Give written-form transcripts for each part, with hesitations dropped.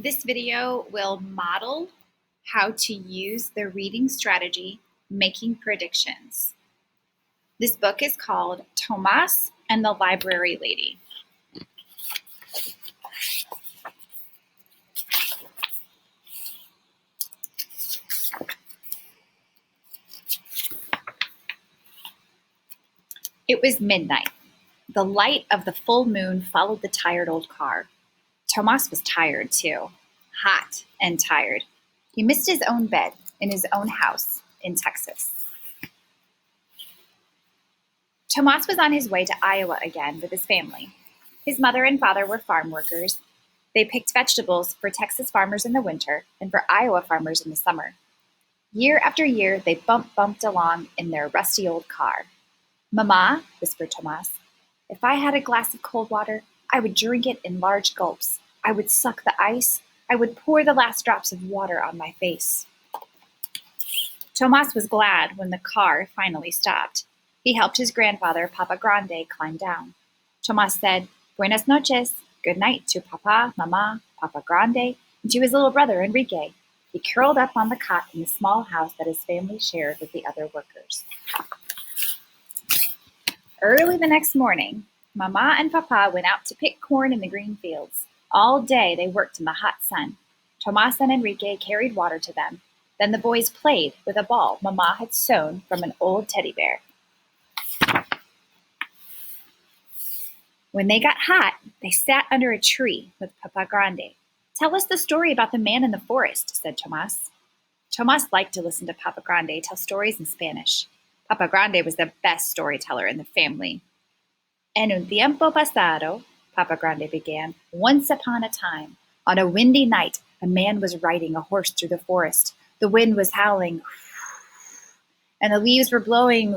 This video will model how to use the reading strategy, making predictions. This book is called Thomas and the Library Lady. It was midnight. The light of the full moon followed the tired old car. Thomas was tired too, hot and tired. He missed his own bed in his own house in Texas. Thomas was on his way to Iowa again with his family. His mother and father were farm workers. They picked vegetables for Texas farmers in the winter and for Iowa farmers in the summer. Year after year, they bumped along in their rusty old car. "Mama," whispered Thomas, "if I had a glass of cold water, I would drink it in large gulps. I would suck the ice. I would pour the last drops of water on my face." Thomas was glad when the car finally stopped. He helped his grandfather, Papa Grande, climb down. Thomas said, "Buenas noches," good night, to Papa, Mama, Papa Grande, and to his little brother, Enrique. He curled up on the cot in the small house that his family shared with the other workers. Early the next morning, Mama and Papa went out to pick corn in the green fields. All day they worked in the hot sun. Thomas and Enrique carried water to them. Then the boys played with a ball Mama had sewn from an old teddy bear. When they got hot, they sat under a tree with Papa Grande. "Tell us the story about the man in the forest," said Thomas. Thomas liked to listen to Papa Grande tell stories in Spanish. Papa Grande was the best storyteller in the family. "En un tiempo pasado," Papa Grande began, "once upon a time, on a windy night, a man was riding a horse through the forest. The wind was howling, and the leaves were blowing.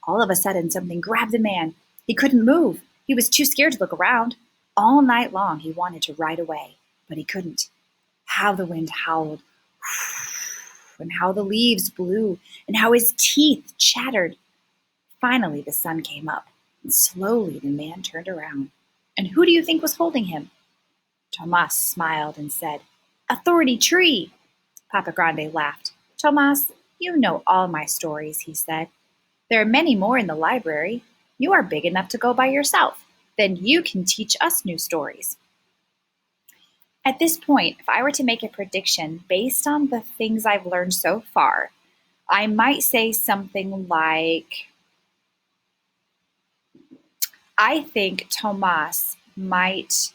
All of a sudden, something grabbed the man. He couldn't move. He was too scared to look around. All night long, he wanted to ride away, but he couldn't. How the wind howled, and how the leaves blew, and how his teeth chattered. Finally, the sun came up, and slowly the man turned around. And who do you think was holding him?" Thomas smiled and said, "Authority Tree." Papa Grande laughed. "Thomas, you know all my stories," he said. "There are many more in the library. You are big enough to go by yourself. Then you can teach us new stories." At this point, if I were to make a prediction based on the things I've learned so far, I might say something like, I think Thomas might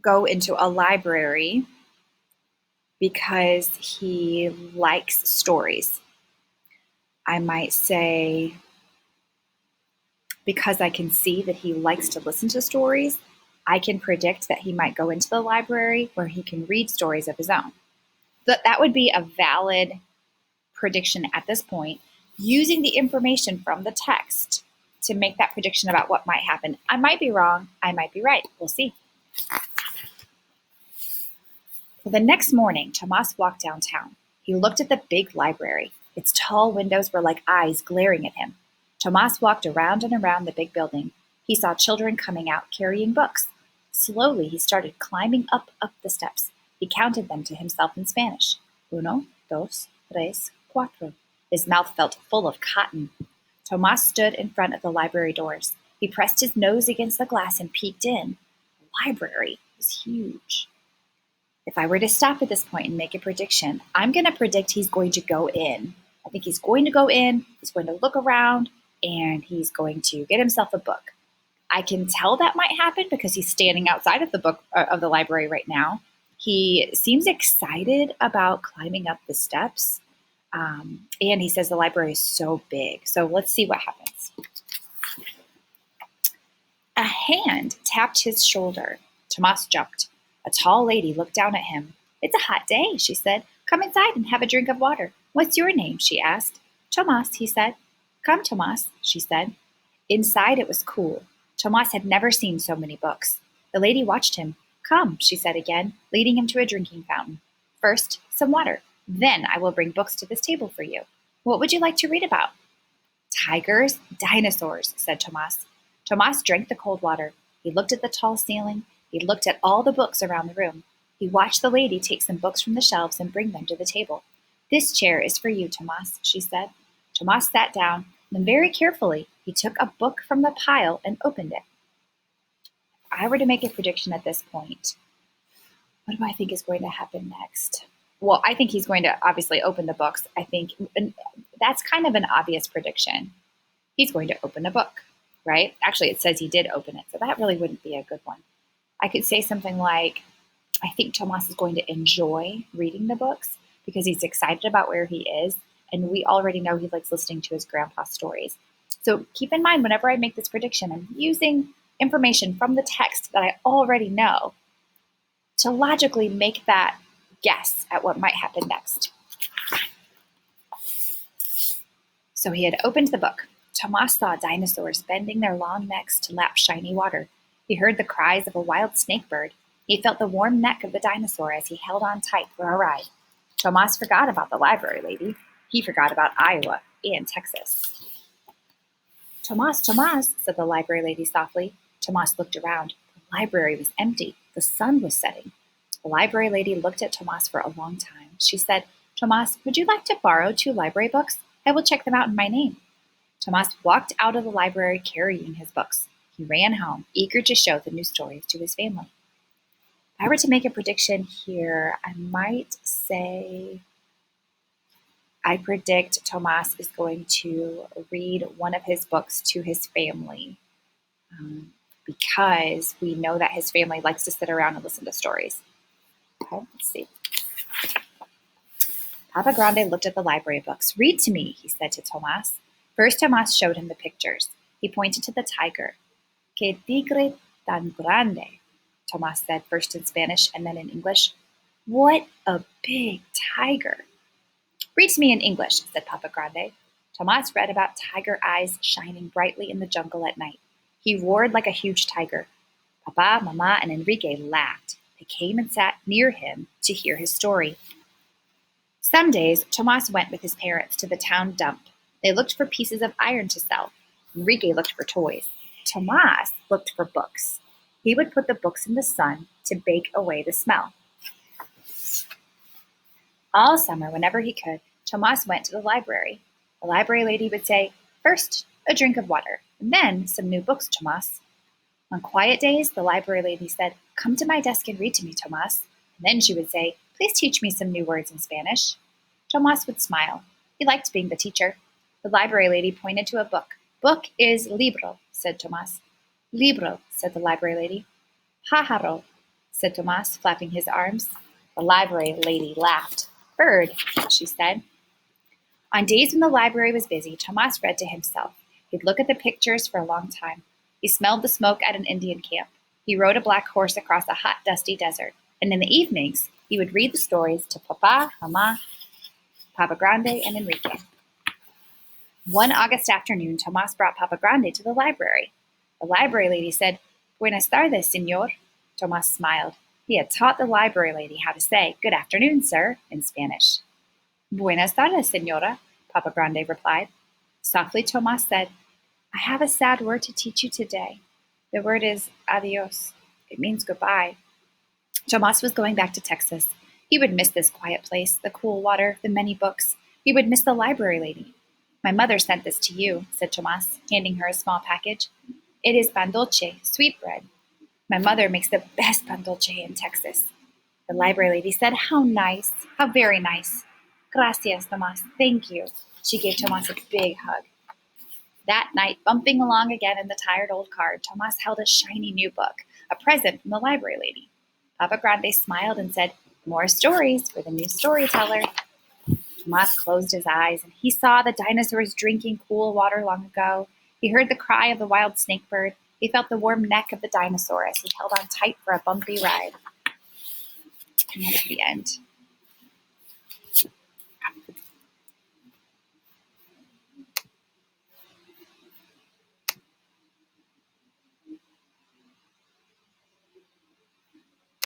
go into a library because he likes stories. I might say, because I can see that he likes to listen to stories, I can predict that he might go into the library where he can read stories of his own. That would be a valid prediction at this point, using the information from the text to make that prediction about what might happen. I might be wrong. I might be right. We'll see. Well, the next morning, Thomas walked downtown. He looked at the big library. Its tall windows were like eyes glaring at him. Thomas walked around and around the big building. He saw children coming out carrying books. Slowly, he started climbing up the steps. He counted them to himself in Spanish. Uno, dos, tres, cuatro. His mouth felt full of cotton. Thomas stood in front of the library doors. He pressed his nose against the glass and peeked in. The library was huge. If I were to stop at this point and make a prediction, I'm going to predict he's going to go in. I think he's going to go in, he's going to look around, and he's going to get himself a book. I can tell that might happen because he's standing outside of the library right now. He seems excited about climbing up the steps, and he says the library is so big. So let's see what happens. A hand tapped his shoulder. Thomas jumped. A tall lady looked down at him. "It's a hot day," she said. "Come inside and have a drink of water." "What's your name?" she asked. "Thomas," he said. "Come, Thomas," she said. Inside it was cool. Thomas had never seen so many books. The lady watched him. "Come," she said again, leading him to a drinking fountain. "First, some water. Then I will bring books to this table for you. What would you like to read about?" "Tigers, dinosaurs," said Thomas. Thomas drank the cold water. He looked at the tall ceiling. He looked at all the books around the room. He watched the lady take some books from the shelves and bring them to the table. "This chair is for you, Tomas," she said. Tomas sat down, and very carefully he took a book from the pile and opened it. If I were to make a prediction at this point, what do I think is going to happen next? Well, I think he's going to obviously open the books. I think that's kind of an obvious prediction. He's going to open a book, right? Actually, it says he did open it, so that really wouldn't be a good one. I could say something like, I think Tomas is going to enjoy reading the books because he's excited about where he is, and we already know he likes listening to his grandpa's stories. So keep in mind, whenever I make this prediction, I'm using information from the text that I already know to logically make that guess at what might happen next. So he had opened the book. Tomas saw dinosaurs bending their long necks to lap shiny water. He heard the cries of a wild snake bird. He felt the warm neck of the dinosaur as he held on tight for a ride. Tomas forgot about the library lady. He forgot about Iowa and Texas. "Tomas, Tomas," said the library lady softly. Tomas looked around. The library was empty. The sun was setting. The library lady looked at Tomas for a long time. She said, "Tomas, would you like to borrow 2 library books? I will check them out in my name." Tomas walked out of the library carrying his books. He ran home, eager to show the new stories to his family. If I were to make a prediction here, I might say I predict Tomas is going to read one of his books to his family because we know that his family likes to sit around and listen to stories. Okay, let's see. Papa Grande looked at the library books. "Read to me," he said to Tomas. First, Tomas showed him the pictures. He pointed to the tiger. "Que tigre tan grande," Tomas said, first in Spanish and then in English. "What a big tiger." "Read to me in English," said Papa Grande. Tomas read about tiger eyes shining brightly in the jungle at night. He roared like a huge tiger. Papa, Mama, and Enrique laughed. They came and sat near him to hear his story. Some days, Tomas went with his parents to the town dump. They looked for pieces of iron to sell. Enrique looked for toys. Tomas looked for books. He would put the books in the sun to bake away the smell. All summer, whenever he could, Tomas went to the library. The library lady would say, "First, a drink of water, and then some new books, Tomas." On quiet days, the library lady said, "Come to my desk and read to me, Tomas." And then she would say, "Please teach me some new words in Spanish." Tomas would smile. He liked being the teacher. The library lady pointed to a book. "Book is libro," said Tomas. "Libro," said the library lady. "Pájaro," said Tomas, flapping his arms. The library lady laughed. "Bird," she said. On days when the library was busy, Tomas read to himself. He'd look at the pictures for a long time. He smelled the smoke at an Indian camp. He rode a black horse across a hot, dusty desert. And in the evenings, he would read the stories to Papa, Mama, Papa Grande, and Enrique. One August afternoon, Tomas brought Papa Grande to the library. The library lady said, "Buenas tardes, señor." Tomas smiled. He had taught the library lady how to say, "Good afternoon, sir," in Spanish. "Buenas tardes, señora," Papa Grande replied. Softly, Tomas said, "I have a sad word to teach you today. The word is adios. It means goodbye." Tomas was going back to Texas. He would miss this quiet place, the cool water, the many books. He would miss the library lady. "My mother sent this to you," said Tomas, handing her a small package. "It is pan dulce, sweet bread. My mother makes the best pan dulce in Texas." The library lady said, "How nice, how very nice." "Gracias, Tomas, thank you." She gave Tomas a big hug. That night, bumping along again in the tired old car, Tomas held a shiny new book, a present from the library lady. Papa Grande smiled and said, "More stories for the new storyteller." Tomas closed his eyes, and he saw the dinosaurs drinking cool water long ago. He heard the cry of the wild snake bird. He felt the warm neck of the dinosaur as he held on tight for a bumpy ride. And that is the end.